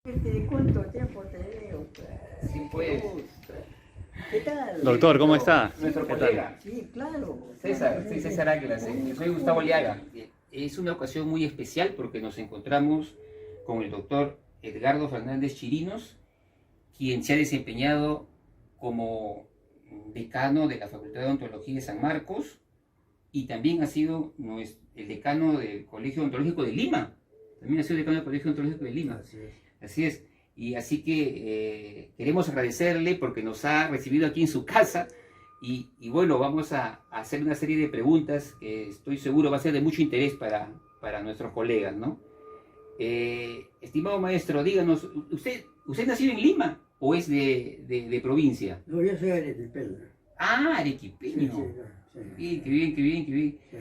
¿De cuánto tiempo te veo? Sí, pues. ¿Qué tal? Doctor, ¿cómo está? Nuestro ¿Qué tal? colega, Sí, claro. César, soy César Águila, yo soy Gustavo Liaga. Es una ocasión muy especial porque nos encontramos con el doctor Edgardo Fernández Chirinos, quien se ha desempeñado como decano de la Facultad de Odontología de San Marcos y también ha sido el decano del Colegio Odontológico de Lima. También ha sido decano del Colegio Odontológico de Lima. Así es. Así es. Y así que queremos agradecerle porque nos ha recibido aquí en su casa y bueno, vamos a hacer una serie de preguntas que estoy seguro va a ser de mucho interés para nuestros colegas, ¿no? Estimado maestro, díganos, ¿usted nació en Lima o es de provincia? No, yo soy arequipeño. Ah, Sí, arequipeño. sí. Bien, qué bien, qué bien, qué bien. Sí.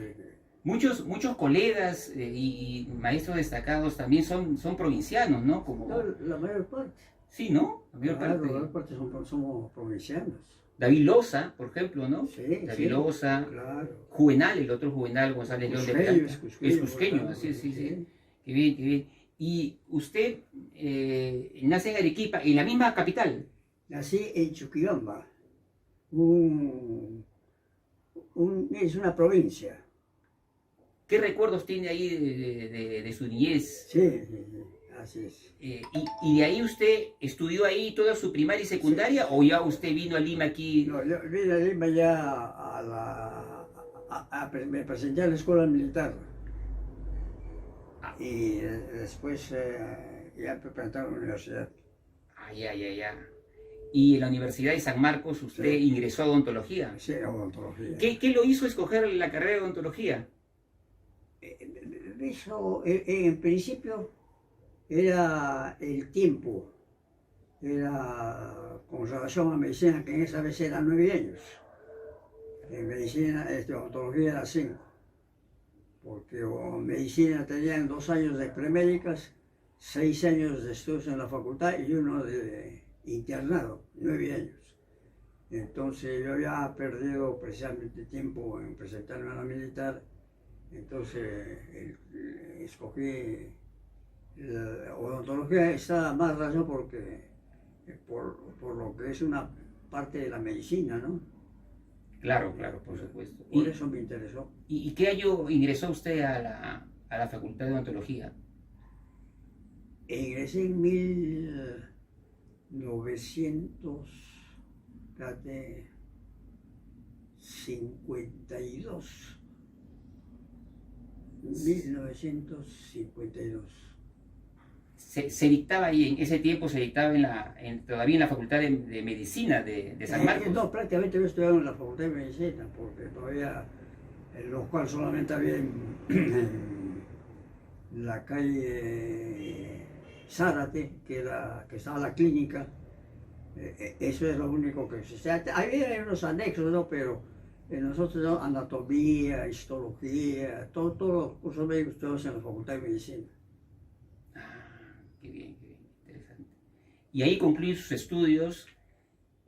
Muchos colegas y maestros destacados también son provincianos, ¿no? Como, No, la mayor parte. sí, ¿no? La mayor Claro, parte. la mayor parte somos provincianos. David Loza, por ejemplo, ¿no? Sí, David sí, Loza, claro. Juvenal, el otro Juvenal González León de Cusqueño, Planta. es Es cusqueño, claro, así es, sí, sí. sí. Qué bien, qué bien. Y usted nace en Arequipa, en la misma capital. Nací en Chuquibamba. Es una provincia. ¿Qué recuerdos tiene ahí de su niñez? Sí, así es. Y de ahí usted estudió ahí toda su primaria y secundaria o ya usted vino a Lima aquí? No, yo vine a Lima ya me presenté a la escuela militar Ah, y después ya me presenté a la universidad. ya. Y en la Universidad de San Marcos usted Sí. ingresó a odontología. Sí, odontología. ¿Qué lo hizo escoger la carrera de odontología? Eso, en principio, era el tiempo, era con relación a medicina, que en esa vez eran 9 años. En medicina, odontología era 5, porque medicina tenían 2 años de premédicas, 6 años de estudios en la facultad y uno de internado, 9 años. Entonces yo había perdido precisamente tiempo en presentarme a la militar, entonces escogí la odontología. Está más razón porque por lo que es una parte de la medicina, ¿no? Claro, por supuesto. Por eso me interesó. ¿Y qué año ingresó usted a la Facultad de Odontología? Ingresé en 1952. 1952. Se dictaba ahí, en ese tiempo se dictaba todavía en la Facultad de Medicina de San Marcos. No, prácticamente yo estudiaba en la Facultad de Medicina, porque todavía, lo cual solamente había en la calle Zárate, que estaba la clínica. Eso es lo único que existía. Había unos anexos, ¿no? Pero nosotros, ¿no? Anatomía, histología, todos los cursos médicos estudiamos en la Facultad de Medicina. Qué bien, interesante. Y ahí concluí sus estudios.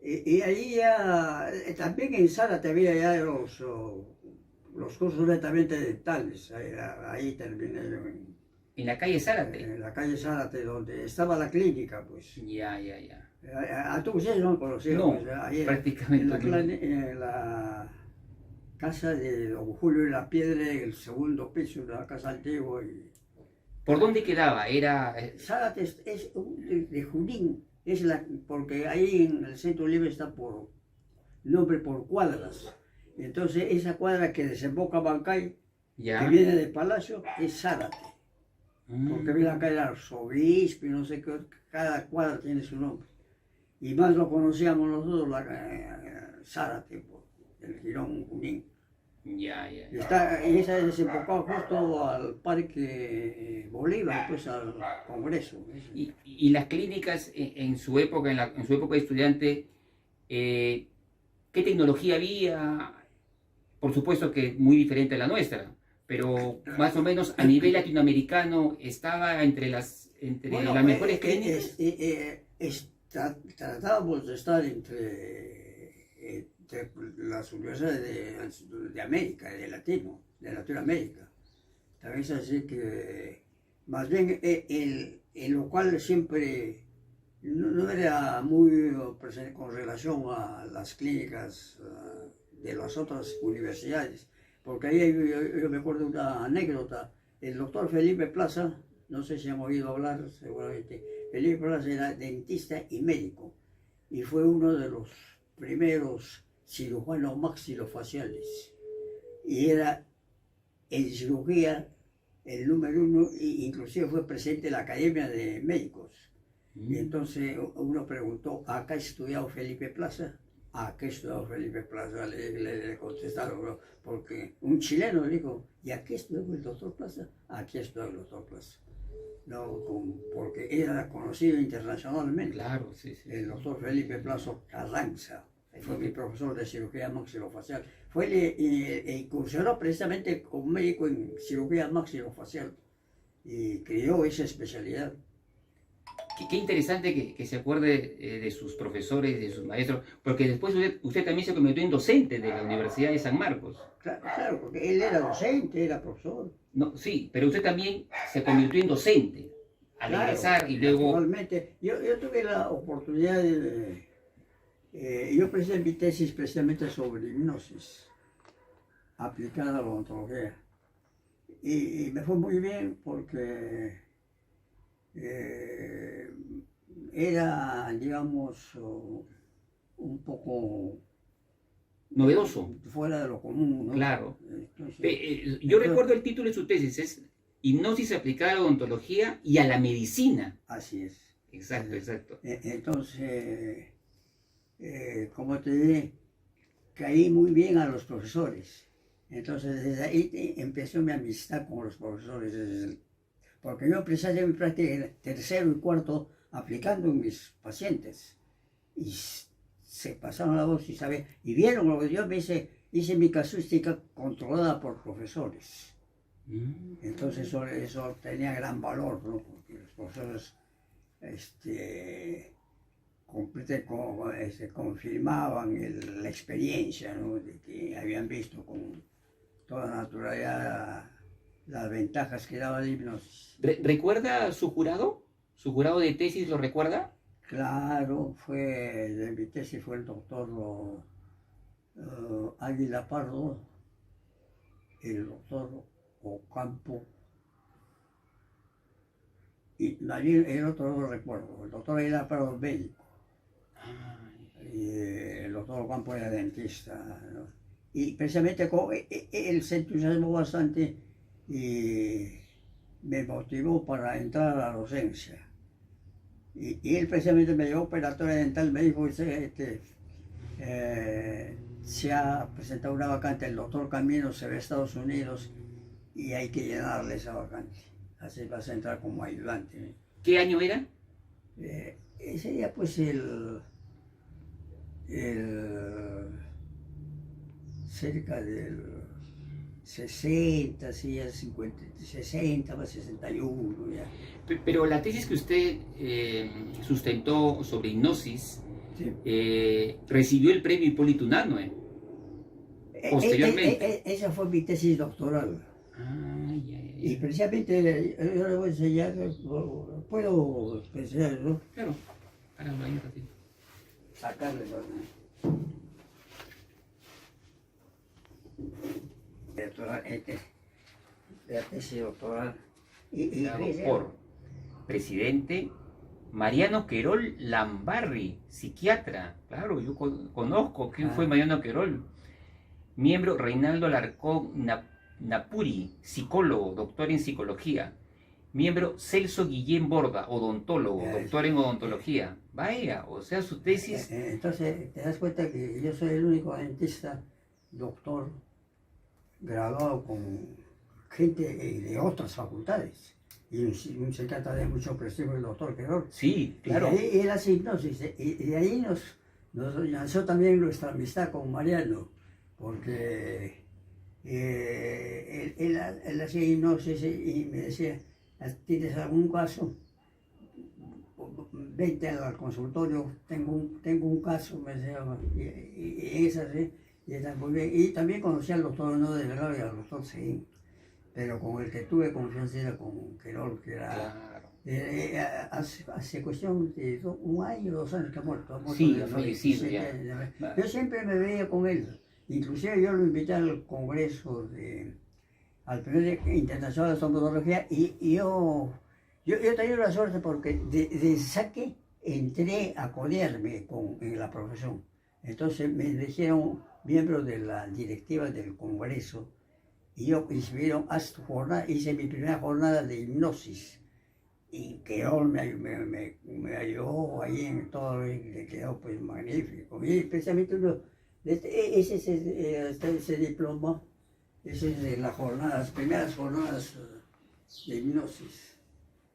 Y ahí ya, también en Zárate había ya los cursos netamente dentales. Ahí terminé yo En la calle Zárate. en la calle Zárate, donde estaba la clínica, pues. Ya. A todos ustedes no conocían, No, pues, ahí prácticamente no. en la casa de don Julio de la Piedra, en el segundo piso de la casa antigua. ¿Por dónde quedaba? Zárate es de Junín, porque ahí en el centro libre está por nombre por cuadras. Entonces esa cuadra que desemboca a Bancay, Ya. que viene de Palacio, es Zárate. Porque viene acá el arzobispo y no sé qué, cada cuadra tiene su nombre. Y más lo conocíamos nosotros, Zárate, por el Girón Junín. Ya. Y esa es desembocada justo al Parque Bolívar, pues al Congreso. Y las clínicas en su época, en su época de estudiante, ¿qué tecnología había? Por supuesto que muy diferente a la nuestra, pero más o menos a nivel latinoamericano estaba entre las mejores clínicas. Tratábamos de estar entre las universidades de América, de Latinoamérica. También es así que, más bien, en lo cual siempre no era muy presente con relación a las clínicas de las otras universidades, porque ahí yo me acuerdo de una anécdota. El doctor Felipe Plaza, no sé si han oído hablar seguramente, Felipe Plaza era dentista y médico, y fue uno de los primeros cirujanos maxilofaciales, y era en cirugía el número uno, e inclusive fue presidente de la Academia de Médicos. Y entonces uno preguntó, ¿acá ha estudiado Felipe Plaza? ¿A qué ha estudiado Felipe Plaza? Le contestaron, ¿no? Porque un chileno dijo, ¿y a qué estudió el doctor Plaza? Aquí estudió el doctor Plaza. No, porque era conocido internacionalmente. Claro, sí, sí. El doctor Felipe Plaza Carranza fue mi profesor de cirugía maxilofacial. Incursionó precisamente como médico en cirugía maxilofacial y creó esa especialidad. Qué interesante que se acuerde de sus profesores, de sus maestros, porque después usted también se convirtió en docente de la Universidad de San Marcos. Claro, porque él era docente, era profesor. No, sí, pero usted también se convirtió en docente al egresar y luego... Actualmente, yo tuve la oportunidad de... yo presenté mi tesis precisamente sobre hipnosis aplicada a la odontología. Y me fue muy bien porque era, digamos, un poco novedoso. Fuera de lo común, ¿no? Claro. Entonces, yo recuerdo el título de su tesis, es Hipnosis aplicada a la odontología y a la medicina. Así es. Exacto, exacto. Entonces, como te diré, caí muy bien a los profesores. Entonces, desde ahí empezó mi amistad con los profesores. Porque yo empecé a hacer mi práctica en tercero y cuarto aplicando en mis pacientes. Y se pasaron la voz y vieron lo que yo me hice mi casuística controlada por profesores. Entonces eso tenía gran valor, ¿no? Porque los profesores confirmaban la experiencia, ¿no? De que habían visto con toda naturalidad las ventajas que daba la hipnosis. ¿Recuerda su jurado? ¿Su jurado de tesis lo recuerda? Claro, de mi tesis fue el doctor Águila Pardo, el doctor Ocampo, y el otro no lo recuerdo, el doctor Águila Pardo médico, y el doctor Ocampo era dentista, ¿no? Y precisamente él se entusiasmó bastante y me motivó para entrar a la docencia. Y él precisamente me llevó a operatoria dental, me dijo, se ha presentado una vacante, el doctor Camino se ve a Estados Unidos y hay que llenarle esa vacante. Así vas a entrar como ayudante, ¿eh? ¿Qué año era? Ese día pues cerca del 60, sí, ya 50, 60 más 61 ya. Pero la tesis que usted sustentó sobre hipnosis, sí, recibió el premio Hipólito Unanue posteriormente. Esa fue mi tesis doctoral. Ya. Y precisamente yo le voy a enseñar, puedo enseñar, ¿no? Claro, háganlo ahí un ratito. Sacarle la tesis doctoral. Por presidente Mariano Querol Lambarri, psiquiatra. Claro, yo conozco quién fue Mariano Querol. Miembro Reinaldo Alarcón Napuri, psicólogo, doctor en psicología. Miembro Celso Guillén Borda, odontólogo, doctor en odontología. Vaya, o sea, su tesis... Entonces, te das cuenta que yo soy el único dentista, doctor, graduado con gente de otras facultades. Y un psiquiatra de mucho prestigio, el doctor Querol. Sí, claro. Y ahí él hace hipnosis. Y de ahí nos lanzó también nuestra amistad con Mariano, porque él hacía hipnosis y me decía, ¿tienes algún caso? Vente al consultorio, tengo un caso, me decía, y es así, y está muy bien. Y también conocí al doctor No de Grado y al doctor Seguín, pero con el que tuve confianza era con Querol, que era Hace cuestión de 1 año, 2 años que ha muerto Sí, de ha fallecido 27 ya. años. Yo siempre me veía con él, inclusive yo lo invité al Congreso al primer internacional de estomatología y yo he tenido la suerte porque de saque entré a codearme en la profesión. Entonces me eligieron miembro de la directiva del Congreso y yo hice mi primera jornada de hipnosis y quedó, me ayudó ahí en todo, y quedó pues magnífico. Y especialmente ese diploma, ese es de las primeras jornadas de hipnosis.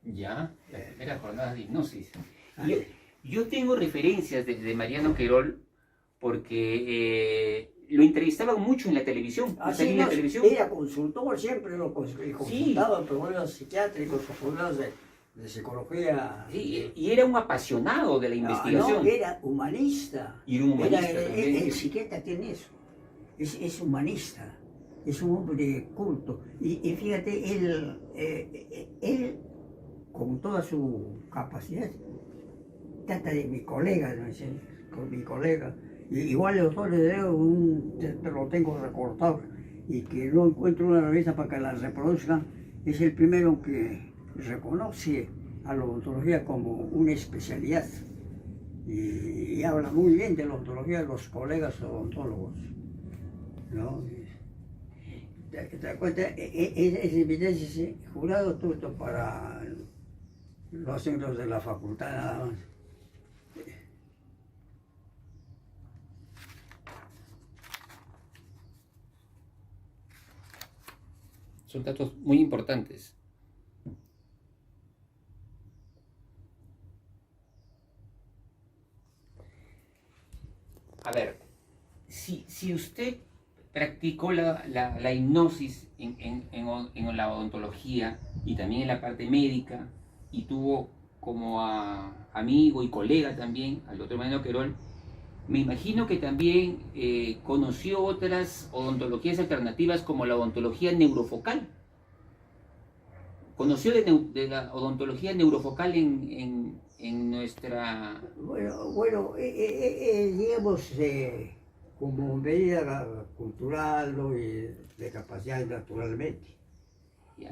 Ya, las primeras jornadas de hipnosis. Ah, Yo tengo referencias de Mariano Querol porque lo entrevistaban mucho en la televisión. Así En la no, televisión. era consultor, siempre lo consultaba, problemas psiquiátricos o problemas de psicología. Sí, y era un apasionado de la investigación. No, era humanista. Y era un humanista también. El psiquiatra tiene eso. Es humanista. Es un hombre culto. Y fíjate, él, con toda su capacidad, trata de mi colega, ¿no? Con mi colega. Igual el doctor te lo tengo recortado y que no encuentro una revista para que la reproduzcan, es el primero que reconoce a la odontología como una especialidad y habla muy bien de la odontología de los colegas odontólogos, ¿no? ¿Te das cuenta? Ese jurado todo para los centros de la facultad nada más. Son datos muy importantes. A ver, si usted practicó la hipnosis en la odontología y también en la parte médica y tuvo como amigo y colega también al doctor Mariano Querol, me imagino que también conoció otras odontologías alternativas como la odontología neurofocal. ¿Conoció de la odontología neurofocal en nuestra... Bueno, digamos, como medida cultural, ¿no? Y de capacidad naturalmente. Y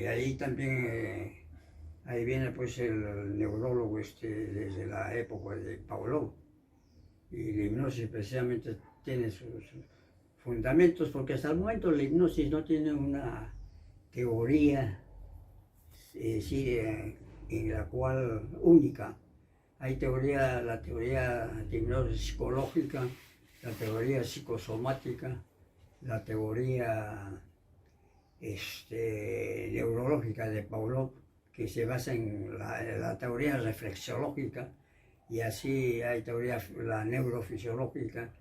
ahí también, ahí viene pues el neurólogo desde la época de Pavlov. Y la hipnosis precisamente tiene sus fundamentos, porque hasta el momento la hipnosis no tiene una teoría, en la cual única. Hay la teoría de hipnosis psicológica, la teoría psicosomática, la teoría neurológica de Pavlov, que se basa en la teoría reflexiológica, y así hay la neurofisiológica,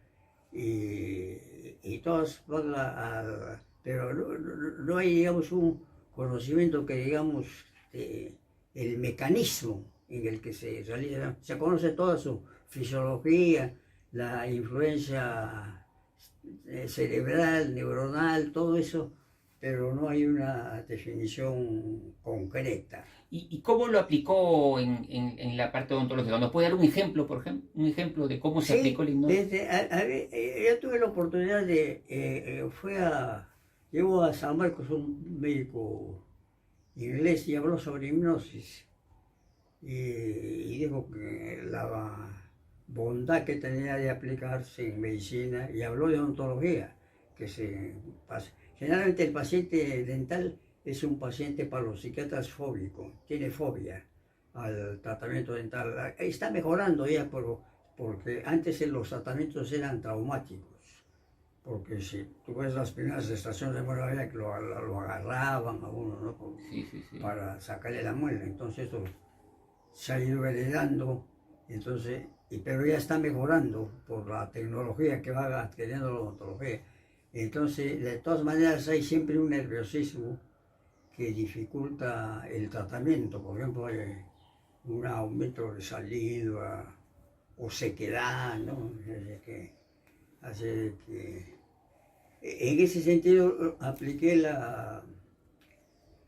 y todas van pero no hay, digamos, un conocimiento que, digamos, el mecanismo en el que se realiza. Se conoce toda su fisiología, la influencia cerebral, neuronal, todo eso, pero no hay una definición concreta. ¿Y cómo lo aplicó en la parte odontológica? ¿Nos puede dar un ejemplo, por ejemplo? Un ejemplo de cómo se aplicó la hipnosis. Yo tuve la oportunidad llevo a San Marcos un médico inglés y habló sobre hipnosis. Y dijo que la bondad que tenía de aplicarse en medicina, y habló de odontología, generalmente el paciente dental es un paciente para los psiquiatras fóbico, tiene fobia al tratamiento dental. Está mejorando ya, porque antes los tratamientos eran traumáticos. Porque si tú ves las primeras estaciones de muela, que lo agarraban a uno, ¿no? Para sacarle la muela. Entonces eso se ha ido heredando, pero ya está mejorando por la tecnología que va adquiriendo la odontología. Entonces, de todas maneras, hay siempre un nerviosismo que dificulta el tratamiento. Por ejemplo, hay un aumento de saliva o sequedad, ¿no? Así que en ese sentido apliqué la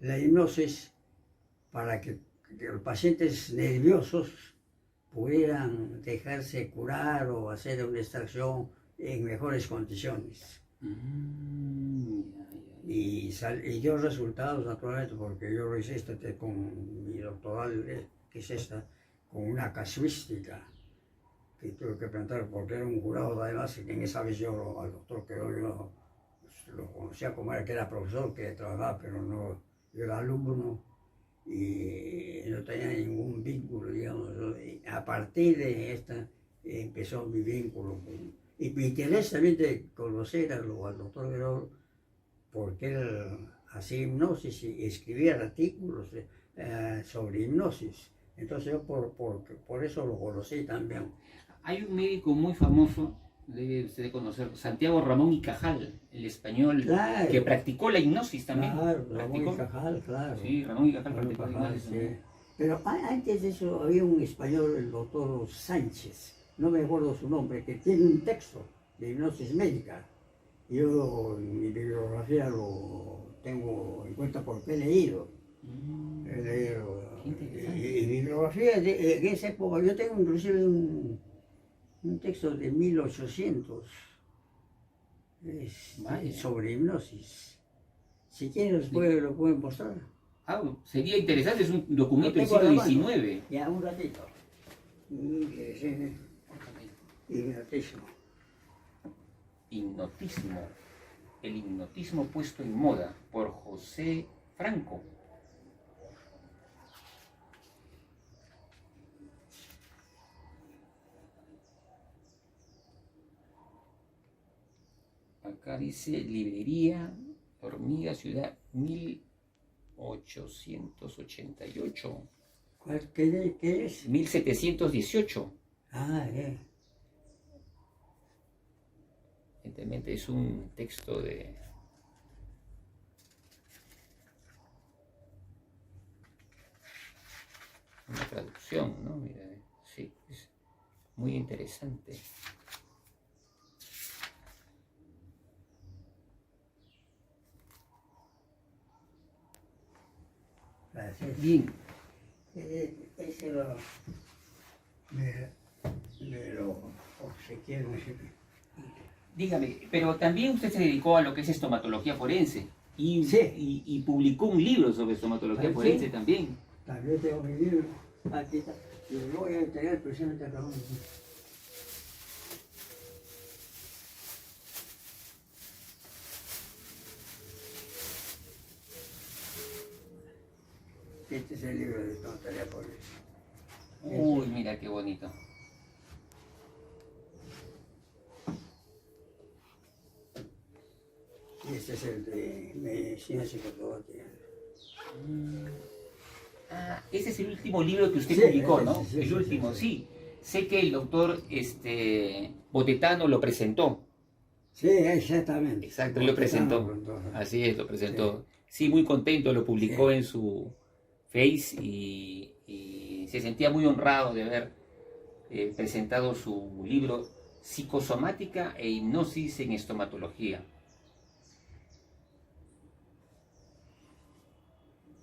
hipnosis para que los pacientes nerviosos pudieran dejarse curar o hacer una extracción en mejores condiciones. Y dio resultados naturalmente, porque yo lo hice con mi doctoral, que es esta, con una casuística que tuve que preguntar, porque era un jurado además, que en esa vez yo al doctor que yo lo conocía como era, que era profesor, que trabajaba, pero no, yo era alumno y no tenía ningún vínculo, digamos. Y a partir de esta empezó mi vínculo y mi interés también de conocer al doctor Guerrero, porque él hacía hipnosis y escribía artículos sobre hipnosis. Entonces yo por eso lo conocí también. Hay un médico muy famoso, debe usted de conocer, Santiago Ramón y Cajal, el español, Claro, que practicó la hipnosis también. claro, Ramón ¿Practicó? y Cajal, claro. Sí, Ramón y Cajal Ramón y practicó la Cajal, hipnosis sí. también. Pero antes de eso había un español, el doctor Sánchez, no me acuerdo su nombre, que tiene un texto de hipnosis médica. Yo en mi bibliografía lo tengo en cuenta porque he leído. He leído. Y bibliografía en esa época, yo tengo inclusive un texto de 1800 sobre hipnosis. Si quieren después lo pueden mostrar. Ah, sería interesante, es un documento del Lo tengo siglo a la mano. XIX. Ya, un ratito. Hipnotismo. Hipnotismo. El hipnotismo puesto en moda por José Franco. Acá dice librería Hormiga Ciudad 1888. ¿Qué es? 1718. Ah, Evidentemente es un texto de... una traducción, ¿no? Mira, sí, es muy interesante. Gracias. Bien. Ese me lo obsequié. Dígame, pero también usted se dedicó a lo que es estomatología forense y, Sí. y publicó un libro sobre estomatología ¿Sí? forense también. También tengo mi libro. Aquí está. Y lo voy a entregar precisamente a Ramón. Este es el libro de estomatología forense. Uy, mira qué bonito. Y este es el de medicina psicotrópica. Ah, ese es el último libro que usted Sí, publicó, ese, ¿no? sí, El sí, último, sí. sí. Sé que el doctor Botetano lo presentó. Sí, exactamente. Exacto, él lo presentó. Así es, lo presentó. Sí, muy contento, lo publicó Sí. en su Face y se sentía muy honrado de haber presentado su libro Psicosomática e Hipnosis en Estomatología.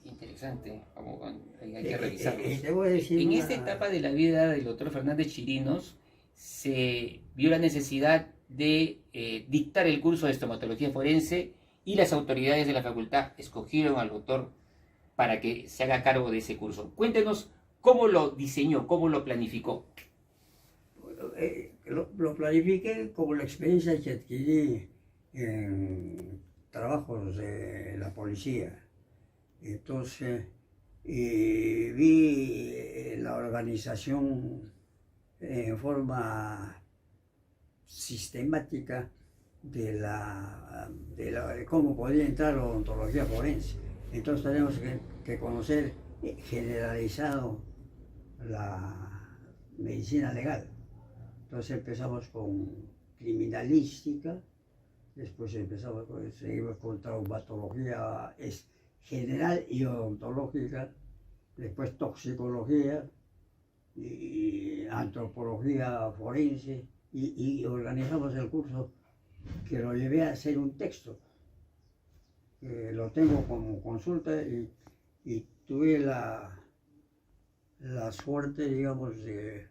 Qué interesante, hay que revisarlo. Te voy a decir En una- esta etapa de la vida del doctor Fernández Chirinos se vio la necesidad de dictar el curso de estomatología forense y las autoridades de la facultad escogieron al doctor para que se haga cargo de ese curso. Cuéntenos cómo lo diseñó, cómo lo planificó. Lo planifiqué como la experiencia que adquirí en trabajos de la policía. Entonces, vi la organización en forma sistemática de cómo podía entrar la odontología forense. Entonces tenemos que conocer generalizado la medicina legal. Entonces empezamos con criminalística, después seguimos con traumatología general y odontológica, después toxicología y antropología forense y organizamos el curso que lo llevé a hacer un texto. Lo tengo como consulta y tuve la suerte, digamos, de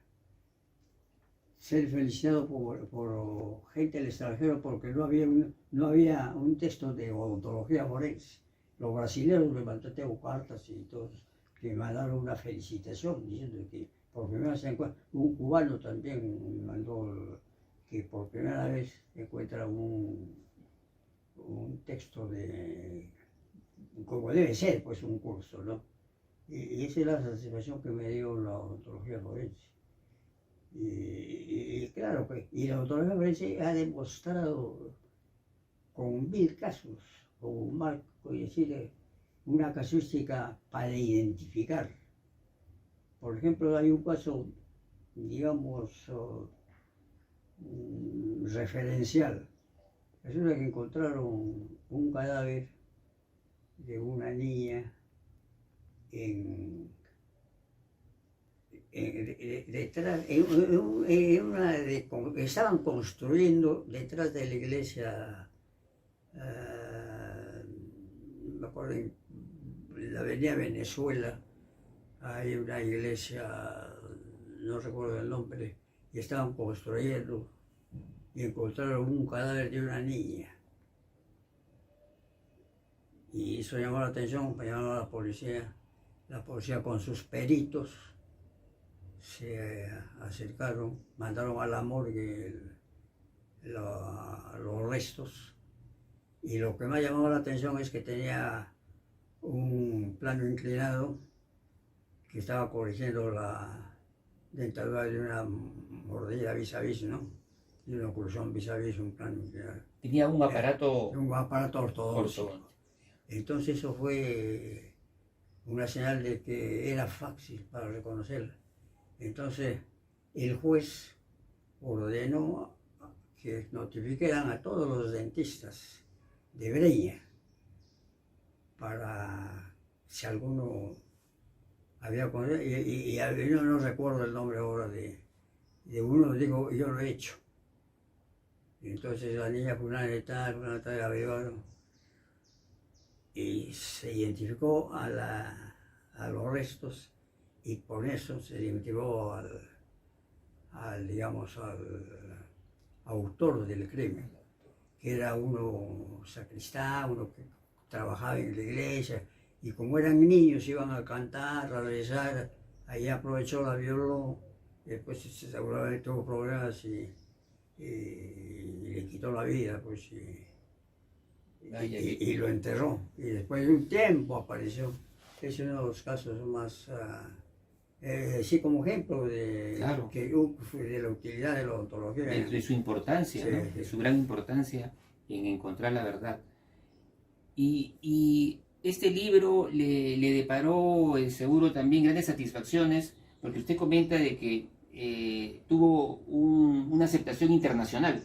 ser felicitado por gente del extranjero porque no había un texto de odontología forense. Los brasileños me mandaron cartas y todos que me mandaron una felicitación diciendo que por primera vez un cubano también me mandó que por primera vez encuentra un texto de como debe ser, pues un curso, ¿no? Y esa es la satisfacción que me dio la odontología forense. Y claro, pues, y la odontología forense ha demostrado con 1000 casos, con un marco, es decir, una casuística para identificar. Por ejemplo, hay un caso, digamos, referencial. Resulta que encontraron un cadáver de una niña detrás, estaban construyendo detrás de la iglesia, me acuerdo, en la avenida Venezuela, hay una iglesia, no recuerdo el nombre, y estaban construyendo y encontraron un cadáver de una niña. Y eso llamó la atención, llamó a la policía con sus peritos se acercaron, mandaron a la morgue los restos. Y lo que me ha llamado la atención es que tenía un plano inclinado que estaba corrigiendo la dentadura de una mordida vis a vis, ¿no? De una oclusión vis a vis, un plano inclinado. Tenía un aparato ortodoxo. Entonces eso fue una señal de que era fácil para reconocerla. Entonces el juez ordenó que notificaran a todos los dentistas de Breña para si alguno había conocido, y yo no recuerdo el nombre ahora de uno, digo, yo lo he hecho. Y entonces la niña fulana de tal, averiguaron y se identificó a los restos y por eso se identificó digamos, al autor del crimen, que era uno sacristán, uno que trabajaba en la iglesia, y como eran niños iban a cantar, a rezar, ahí aprovechó, la violó, después seguramente tuvo problemas y le quitó la vida, pues, y lo enterró. Y después de un tiempo apareció. Es uno de los casos más, sí, como ejemplo claro, de la utilidad de la odontología. De su importancia, sí, ¿no? sí. De su gran importancia en encontrar la verdad. Y este libro le deparó seguro también grandes satisfacciones, porque usted comenta de que tuvo una aceptación internacional.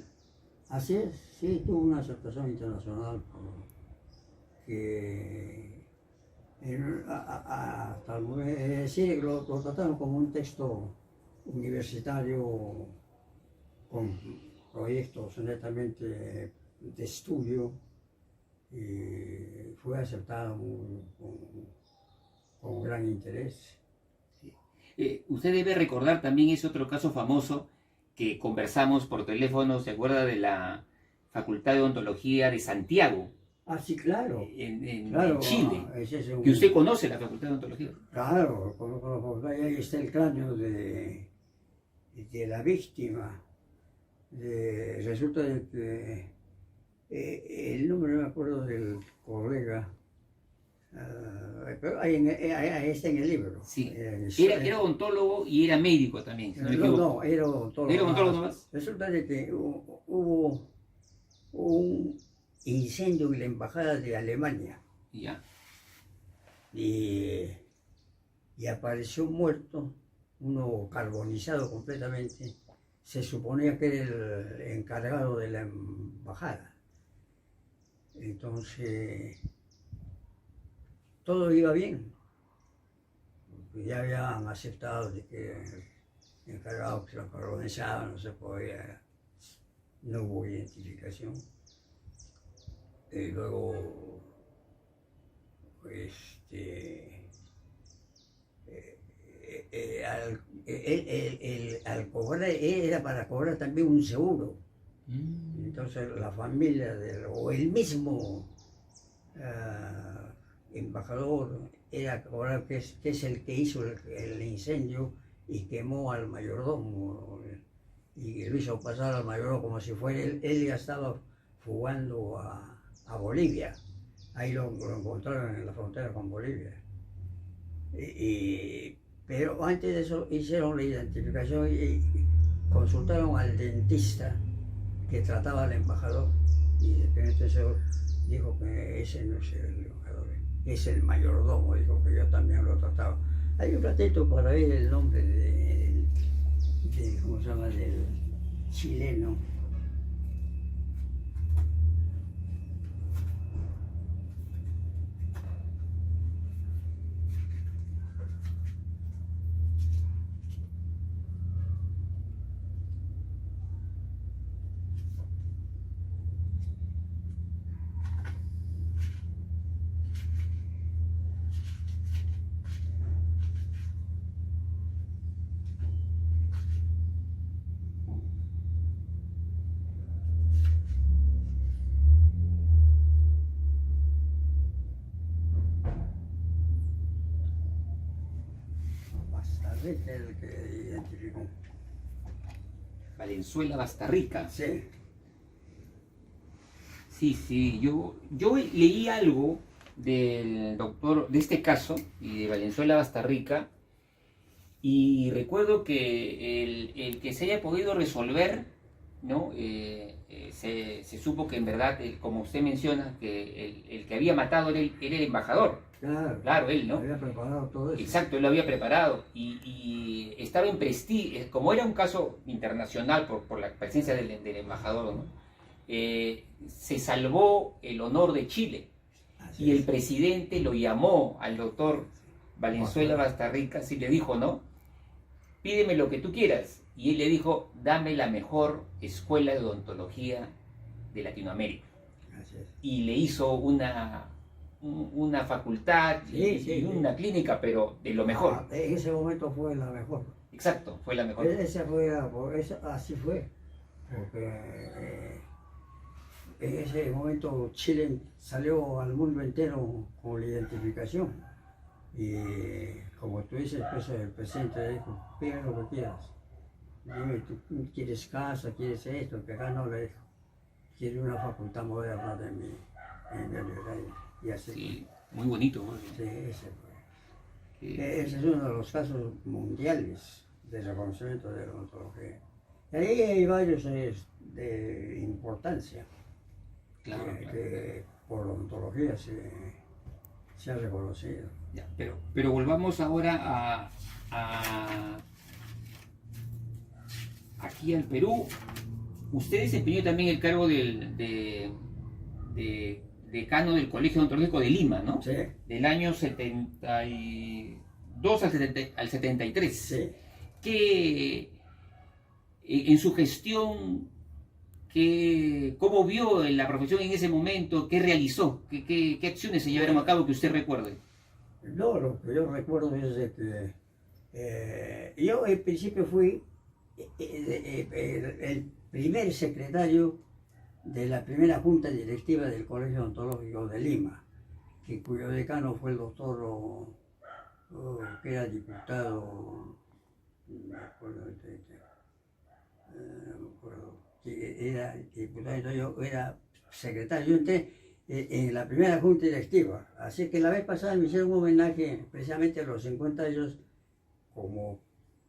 Así es, sí, tuvo una aceptación internacional, que hasta el momento, es decir, lo trataron como un texto universitario con proyectos netamente de estudio, y fue aceptado con gran interés. Usted debe recordar también ese otro caso famoso que conversamos por teléfono, ¿se acuerda de la Facultad de Odontología de Santiago? Ah, sí, claro. En Chile. Ese es Que usted conoce la Facultad de Odontología. Claro, ahí está el cráneo de la víctima. Resulta de que el nombre no me acuerdo del colega, pero ahí está en el libro. Sí. Era odontólogo y era médico también, si no me equivoco. No, era odontólogo. ¿Era odontólogo nomás? Resulta de que hubo un incendio en la embajada de Alemania. Ya. Y apareció muerto, uno carbonizado completamente. Se suponía que era el encargado de la embajada. Entonces, todo iba bien. Ya habían aceptado de que el encargado que se lo carbonizaba, no se podía, no hubo identificación. Y luego, al cobrar, era para cobrar también un seguro. Entonces la familia o el mismo embajador era cobrar, que es el que hizo el incendio y quemó al mayordomo. Y lo hizo pasar al mayordomo como si fuera él ya estaba fugando a Bolivia. Ahí lo encontraron en la frontera con Bolivia. Pero antes de eso hicieron la identificación y consultaron al dentista que trataba al embajador, y de repente se dijo que ese no es el embajador, es el mayordomo, dijo que yo también lo trataba. Hay un ratito para ver el nombre ¿cómo se llama?, del chileno. Bastarrica es el que identificó. Valenzuela Bastarrica. Sí. Sí, sí, yo leí algo del doctor, de este caso, y de Valenzuela Bastarrica, y recuerdo que el que se haya podido resolver, ¿no? Se supo que en verdad, como usted menciona, que el que había matado era el embajador. Claro, él, ¿no? Había preparado todo eso. Exacto, él lo había preparado y estaba en prestigio, como era un caso internacional por la presencia del embajador, ¿no? Se salvó el honor de Chile. Así Y el es. presidente lo llamó al doctor Valenzuela Bastarrica, y le dijo, ¿no? Pídeme lo que tú quieras. Y él le dijo, dame la mejor escuela de odontología de Latinoamérica. Así es. Y le hizo una facultad y una clínica, pero de lo mejor. En ese momento fue la mejor. Exacto, fue la mejor. Así fue. Porque en ese momento Chile salió al mundo entero con la identificación. Y como tú dices, pues el presidente dijo, pide lo que quieras. Dime, ¿tú quieres casa, quieres esto? Que acá no le dijo. Quiere una facultad moderna en mi universidad. Y así Sí, muy bonito. ¿No? sí, ese fue. Ese es uno de los casos mundiales de reconocimiento de la odontología. Y ahí hay varios de importancia. Claro, que por la odontología se ha reconocido. Ya, pero volvamos ahora aquí al Perú. Usted desempeñó también el cargo de decano del Colegio Odontológico de Lima, ¿no? Sí. Del año 72 al 73. Sí. Que en su gestión, ¿cómo vio la profesión en ese momento? ¿Qué realizó? ¿Qué acciones se llevaron a cabo que usted recuerde? No, lo que yo recuerdo es de que yo en principio fui el primer secretario de la primera junta directiva del Colegio Odontológico de Lima, cuyo decano fue el doctor, que era diputado, no me acuerdo, que era diputado, entonces yo era secretario. Yo entré en la primera junta directiva, así que la vez pasada me hicieron un homenaje precisamente a los 50 años como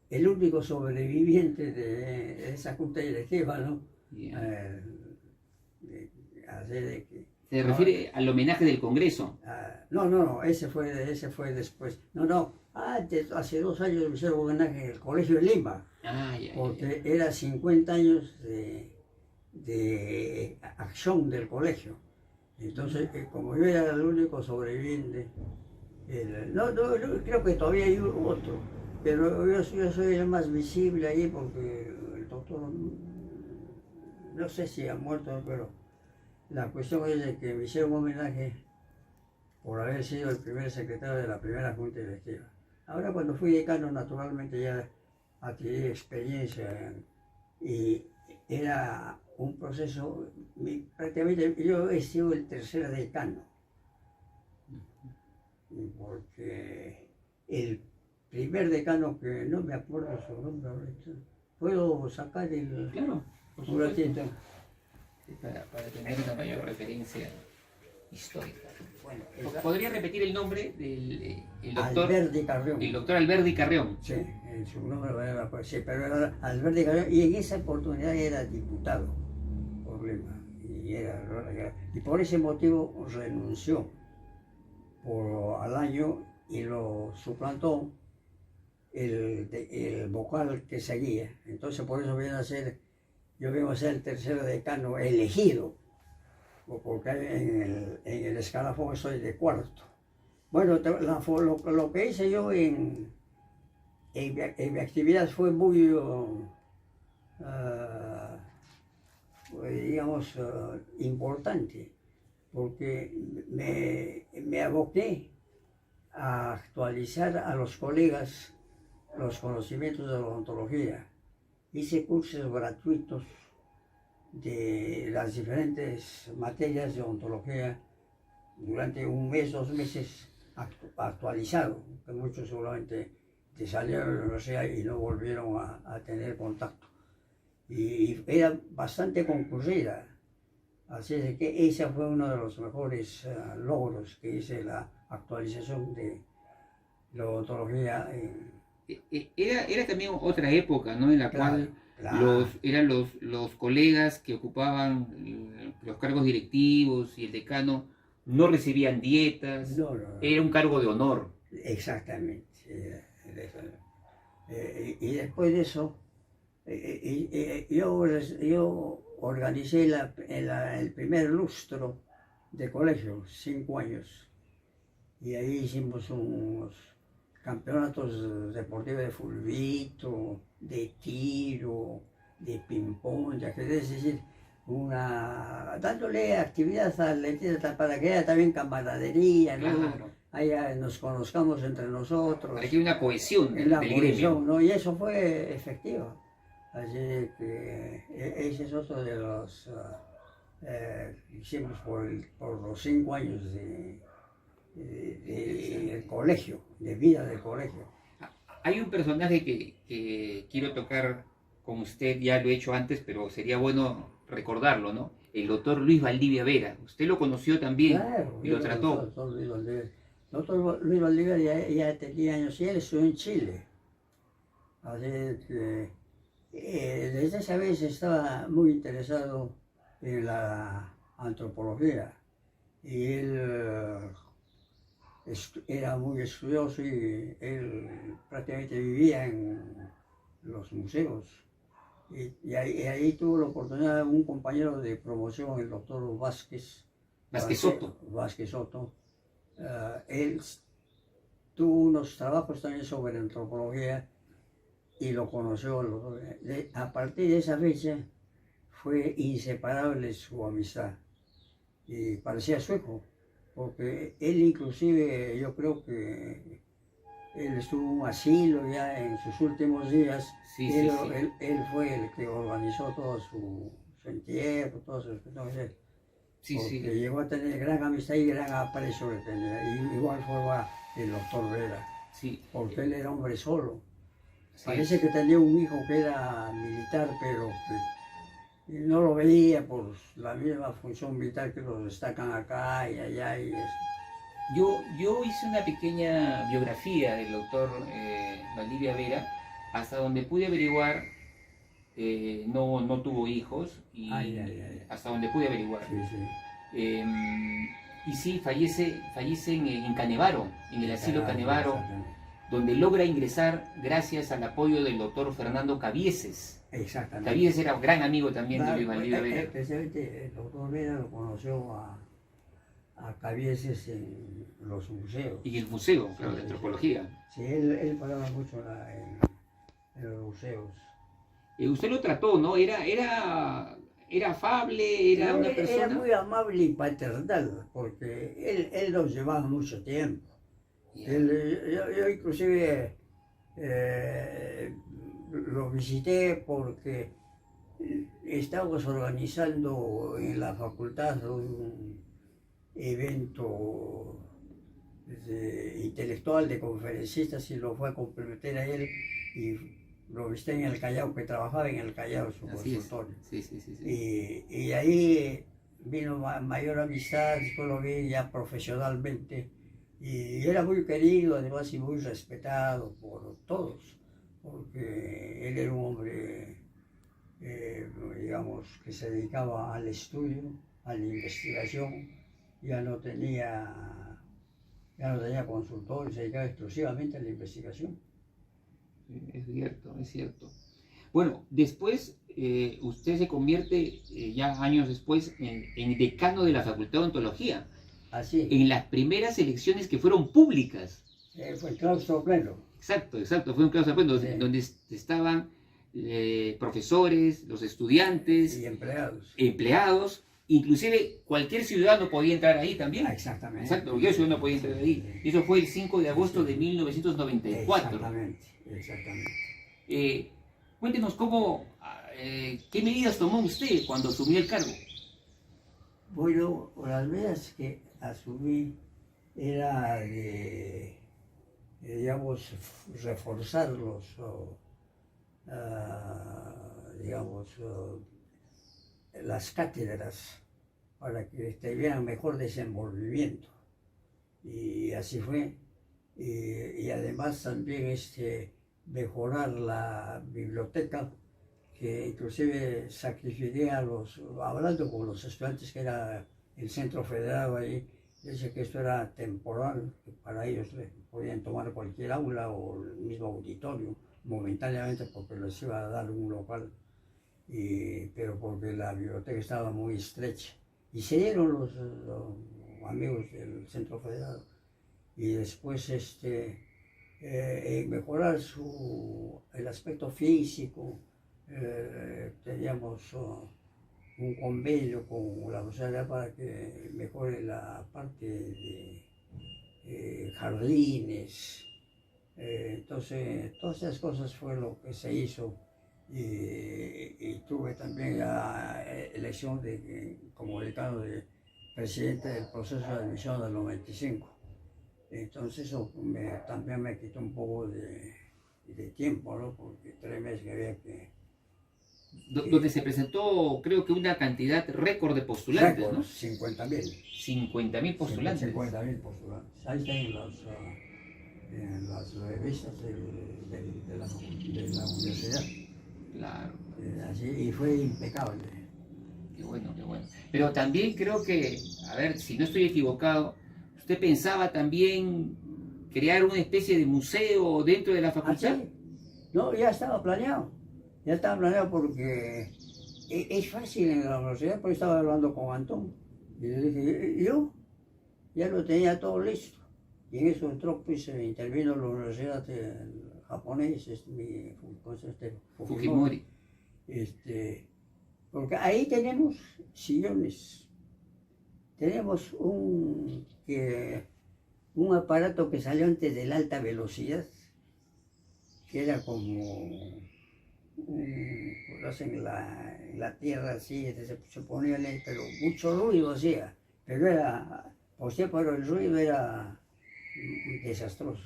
el único sobreviviente de esa junta directiva, ¿no? Yeah. Así de que, ¿Se refiere al homenaje del Congreso? no, ese fue después. No, antes, hace 2 años me hicieron un homenaje en el Colegio de Lima, porque era 50 años de acción del colegio. Entonces, como yo era el único sobreviviente, no, creo que todavía hay otro, pero yo soy el más visible ahí porque el doctor, no sé si ha muerto, pero la cuestión es de que me hicieron un homenaje por haber sido el primer secretario de la primera junta directiva. Ahora cuando fui decano, naturalmente ya adquirir experiencia y era un proceso, prácticamente yo he sido el tercer decano, porque el primer decano, que no me acuerdo su nombre ahorita, puedo sacar el... Claro, por un supuesto. ratito. Sí, para tener una mayor referencia histórica. Bueno, ¿Podría repetir el nombre del el doctor? Alberdi Carrión. El doctor Alberdi Carrión. Sí, en su nombre era, pues, sí, pero era Alberdi Carrión, y en esa oportunidad era diputado por Lima, y por ese motivo renunció al año y lo suplantó el vocal que seguía. Entonces por eso yo vengo a ser el tercer decano elegido, porque en el escalafón soy de cuarto. Bueno, lo que hice yo en mi actividad fue muy, digamos, importante, porque me aboqué a actualizar a los colegas los conocimientos de la odontología. Hice cursos gratuitos de las diferentes materias de odontología durante un mes, 2 meses, actualizado, que muchos seguramente salieron de la universidad y no volvieron a tener contacto. Y era bastante concurrida, así es que ese fue uno de los mejores logros que hice, la actualización de la odontología. Era también otra época, ¿no? En la cual claro. eran los colegas que ocupaban los cargos directivos y el decano no recibían dietas, No. era un cargo de honor. Exactamente. Y después de eso, yo organicé el primer lustro de colegio, 5 años, y ahí hicimos unos campeonatos deportivos de fulbito, de tiro, de ping-pong, de ajedrez, es decir, dándole actividad atlética para que haya también camaradería, ¿no? Claro. Ahí nos conozcamos entre nosotros. Para que haya una cohesión En la del cohesión, gremio. ¿no? Y eso fue efectivo. Así que ese es otro de los hicimos por los 5 años de colegio, de vida del colegio. Hay un personaje que quiero tocar con usted, ya lo he hecho antes, pero sería bueno recordarlo, ¿no? El doctor Luis Valdivia Vera. Usted lo conoció también, Claro, y lo trató. doctor Luis Valdivia. Doctor Luis Valdivia ya tenía años y él estudió en Chile. Así que desde esa vez estaba muy interesado en la antropología. Y él era muy estudioso y él prácticamente vivía en los museos. Y ahí tuvo la oportunidad un compañero de promoción, el doctor Vázquez Soto. Vázquez Soto. Él tuvo unos trabajos también sobre antropología y lo conoció. A partir de esa fecha fue inseparable su amistad y parecía su hijo, porque él inclusive, yo creo que él estuvo en un asilo ya en sus últimos días. Sí. Él fue el que organizó todo su entierro, todo eso. Porque llegó a tener gran amistad y gran aprecio que tenía. Y igual fue el doctor Vera, porque él era hombre solo. Parece que tenía un hijo que era militar, pero que no lo veía por la misma función vital que los destacan acá y allá y eso. Yo hice una pequeña biografía del doctor Valdivia Vera, hasta donde pude averiguar, no tuvo hijos, y hasta donde pude averiguar. Y sí, fallece en Canevaro, en el asilo Canevaro, donde logra ingresar gracias al apoyo del doctor Fernando Cabieses. Exactamente. Cabieses era un gran amigo también de Luis Valdivia Vera. Especialmente el doctor Vera lo conoció a Cabieses en los museos. Y en el museo, claro, de antropología. Sí, él pagaba mucho en los museos. Usted lo trató, ¿no? Era afable, era una persona... Era muy amable y paternal, porque él nos llevaba mucho tiempo. Yo inclusive lo visité porque estábamos organizando en la facultad un evento intelectual de conferencistas y lo fue a comprometer a él y lo visité en el Callao, que trabajaba en el Callao, su Así es. consultorio. Sí, sí, sí, sí. Y ahí vino mayor amistad, después lo vi ya profesionalmente y era muy querido además y muy respetado por todos, porque él era un hombre, digamos, que se dedicaba al estudio, a la investigación, ya no tenía consultor, se dedicaba exclusivamente a la investigación. Sí, es cierto, es cierto. Bueno, después usted se convierte, ya años después, en decano de la Facultad de Odontología, Así, en las primeras elecciones que fueron públicas. fue el claustro pleno. Exacto, exacto, fue un claustro pleno Sí. donde estaban profesores, los estudiantes, Y empleados. empleados, inclusive cualquier ciudadano podía entrar ahí también. Exactamente. Exacto, cualquier ciudadano podía entrar ahí. Y eso fue el 5 de agosto de 1994. Exactamente. Cuéntenos qué medidas tomó usted cuando asumió el cargo. Bueno, las medidas que asumí era de, digamos, reforzar las cátedras para que tuvieran mejor desenvolvimiento. Y así fue. Y además también mejorar la biblioteca, que inclusive sacrifiqué hablando con los estudiantes, que era el centro federado ahí, dice que esto era temporal, que para ellos podían tomar cualquier aula o el mismo auditorio momentáneamente porque les iba a dar un local, pero porque la biblioteca estaba muy estrecha. Y se dieron los amigos del centro federado. Y después mejorar el aspecto físico. Teníamos un convenio con la universidad para que mejore la parte de jardines. Entonces, todas esas cosas fue lo que se hizo. Y tuve también la elección como decano de presidente del proceso de admisión del 95. Entonces eso también me quitó un poco de tiempo, ¿no? Porque 3 meses que había que... Donde se presentó, creo que una cantidad récord de postulantes, récord, ¿no? 50.000. 50.000 postulantes. 50.000 postulantes. Ahí están en las revistas de la universidad. Claro. Así, y fue impecable. Qué bueno, qué bueno. Pero también creo que, a ver, si no estoy equivocado, usted pensaba también crear una especie de museo dentro de la facultad. ¿Ah, sí? No, ya estaba planeado. Ya estaba planeado porque es fácil en la universidad, porque estaba hablando con Antón. Y le dije, yo ya lo tenía todo listo. Y en eso entró, pues, intervino la universidad japonesa, Fujimori. Porque ahí tenemos sillones. Tenemos un aparato que salió antes de la alta velocidad, que era como en la tierra así, se ponía pero mucho ruido hacía, pero el ruido era desastroso.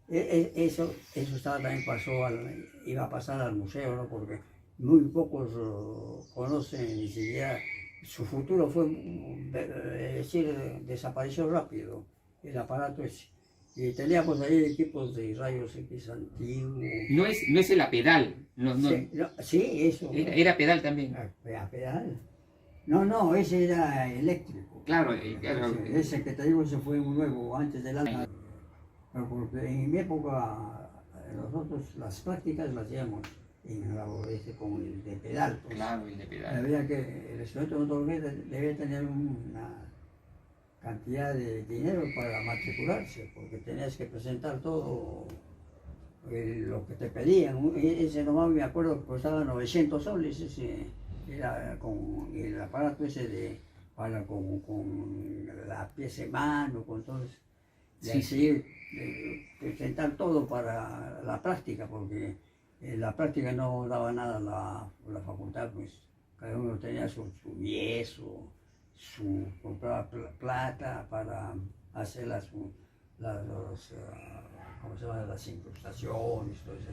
Eso también iba a pasar al museo, ¿no? Porque muy pocos conocen ni siquiera, su futuro fue, desapareció rápido el aparato ese. Y teníamos ahí equipos de rayos X antiguos. No es el apedal. Sí, eso. Era pedal también. ¿Pedal? No, ese era eléctrico. Claro, Ese que te digo, ese fue un nuevo, antes del alta. Porque en mi época, nosotros las prácticas las hacíamos con el de pedal. Pues. Claro, el de pedal. Había que el estudiante de odontología debía tener una cantidad de dinero para matricularse, porque tenías que presentar todo lo que te pedían. Ese nomás me acuerdo que costaba 900 soles, era con el aparato ese con la pieza de mano, con todo eso. Y así presentar todo para la práctica, porque En la práctica no daba nada la facultad, pues cada uno tenía su yeso, compraba plata para hacer ¿cómo se llama? Las incrustaciones, todo eso.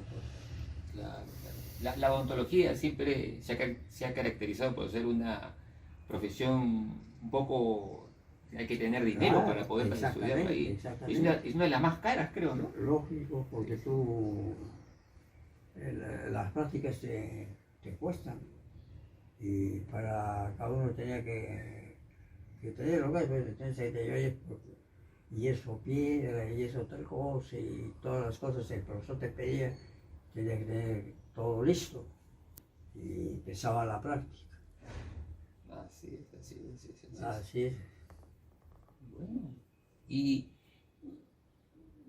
Claro, claro. La odontología siempre se ha caracterizado por ser una profesión un poco... Hay que tener dinero Claro, para poder estudiarla ahí. exactamente. Es una de las más caras, creo, ¿no? Lógico, porque las prácticas te cuestan. Y para cada uno tenía que tener lo que es, y eso piedra, y eso tal cosa, y todas las cosas el profesor te pedía, tenía que tener todo listo. Y empezaba la práctica. Así es, así es, así es. Así es. Bueno, y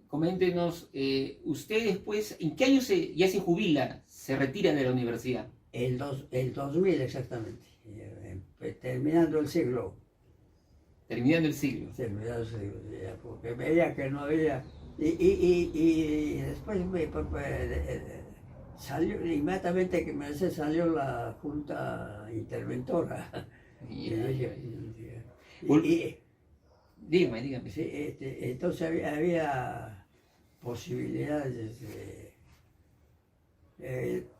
coméntenos, usted después, ¿en qué año ya se jubila, se retira de la universidad? El 2000 exactamente, terminando el siglo. Terminando el siglo. Terminando el siglo, ya, porque veía que no había... Y después salió, inmediatamente que salió la Junta Interventora. Dígame, dígame. Sí, entonces había posibilidades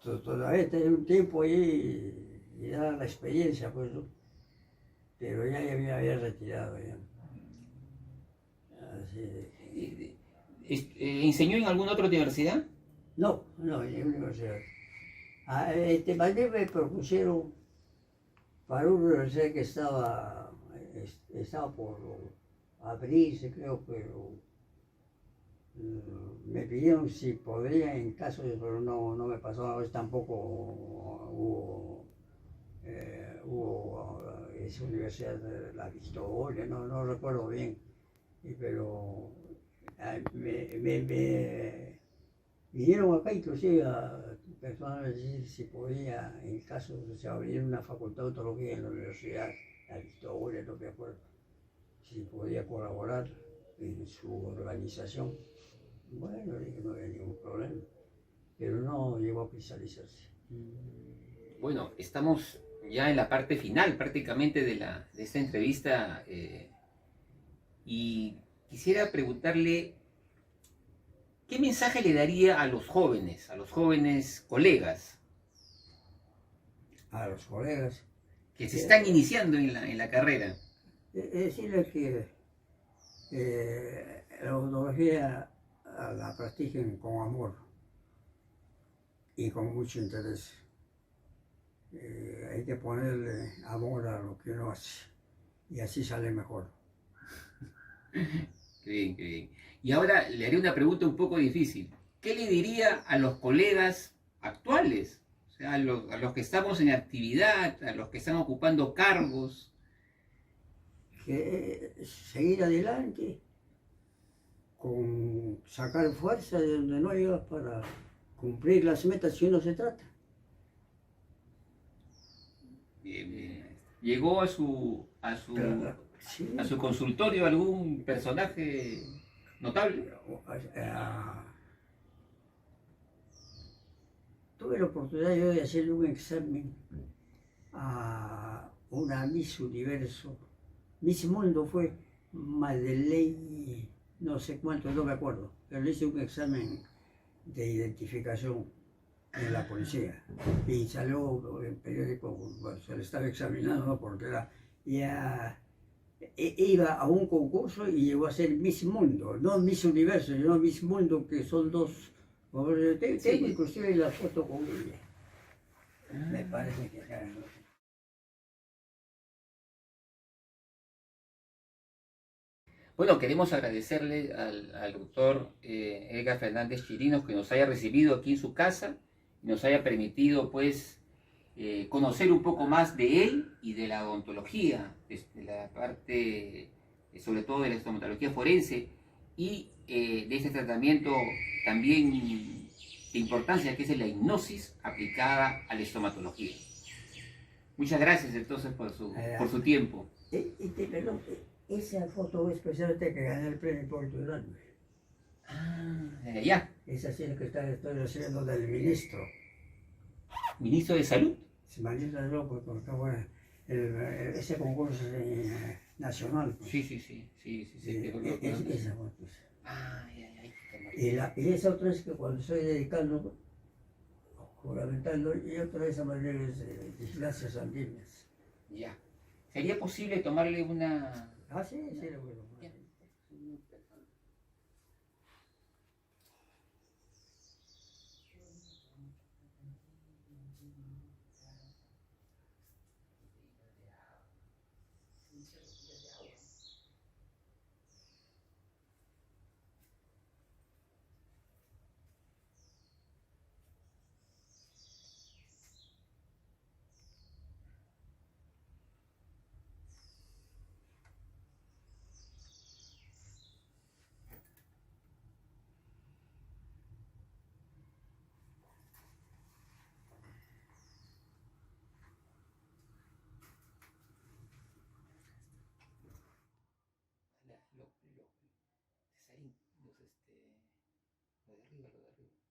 todavía tenía un tiempo ahí y daba la experiencia, pues, ¿no? Pero ya me había retirado ya. Así ¿Enseñó en alguna otra universidad? no, en la universidad. Más bien me propusieron para una universidad que estaba por abrirse, creo, pero me pidieron si podría en caso de, pero no me pasó, a veces tampoco hubo esa universidad de la Victoria, no recuerdo bien, pero me vinieron acá inclusive a personas a decir si podía, en caso de se abrir una facultad de odontología en la universidad, la Victoria, no me acuerdo, si podía colaborar en su organización. Bueno, dije, no había ningún problema, pero no llegó a cristalizarse. Bueno, estamos ya en la parte final prácticamente de esta entrevista y quisiera preguntarle, ¿qué mensaje le daría a los jóvenes colegas? A los colegas. Que se están iniciando en la carrera. Decirles que la odontología la practiquen con amor y con mucho interés. Hay que ponerle amor a lo que uno hace y así sale mejor. Qué bien, qué bien. Y ahora le haré una pregunta un poco difícil. ¿Qué le diría a los colegas actuales? O sea, a los que estamos en actividad, a los que están ocupando cargos. Que seguir adelante, con sacar fuerza de donde no llegas para cumplir las metas que uno se trata. Bien, bien. ¿Llegó a su consultorio algún personaje notable? Tuve la oportunidad yo de hacerle un examen a una Miss Universo. Miss Mundo fue Madeleine, no sé cuánto, no me acuerdo, pero le hice un examen de identificación en la policía y salió en el periódico, bueno, se le estaba examinando porque iba a un concurso y llegó a ser Miss Mundo, no Miss Universo, sino Miss Mundo, que son dos. Tengo inclusive la foto con ella. Me parece que acá. Bueno, queremos agradecerle al doctor Edgar Fernández Chirinos que nos haya recibido aquí en su casa y nos haya permitido, pues, conocer un poco más de él y de la odontología, de la parte, sobre todo de la estomatología forense y de este tratamiento también de importancia que es la hipnosis aplicada a la estomatología. Muchas gracias entonces por su tiempo. Perdón, esa foto es precisamente que gané el premio Portugal. Ah, ya. Esa sí es la que estoy recibiendo del ministro. Ministro de Salud. Ministro de Salud, porque bueno, ese concurso es nacional. Pues. Sí, sí, sí, sí, sí, sí, pero lo conozco. Esa, pues. Ay, ay, ay, Y esa otra es que cuando estoy dedicando, juramentando, y otra vez a María de Vigilancias Sanguíneas. ya. ¿Sería posible tomarle una... Ah, sí, sí, le voy a tomar. Ya. Lo de arriba, lo de arriba.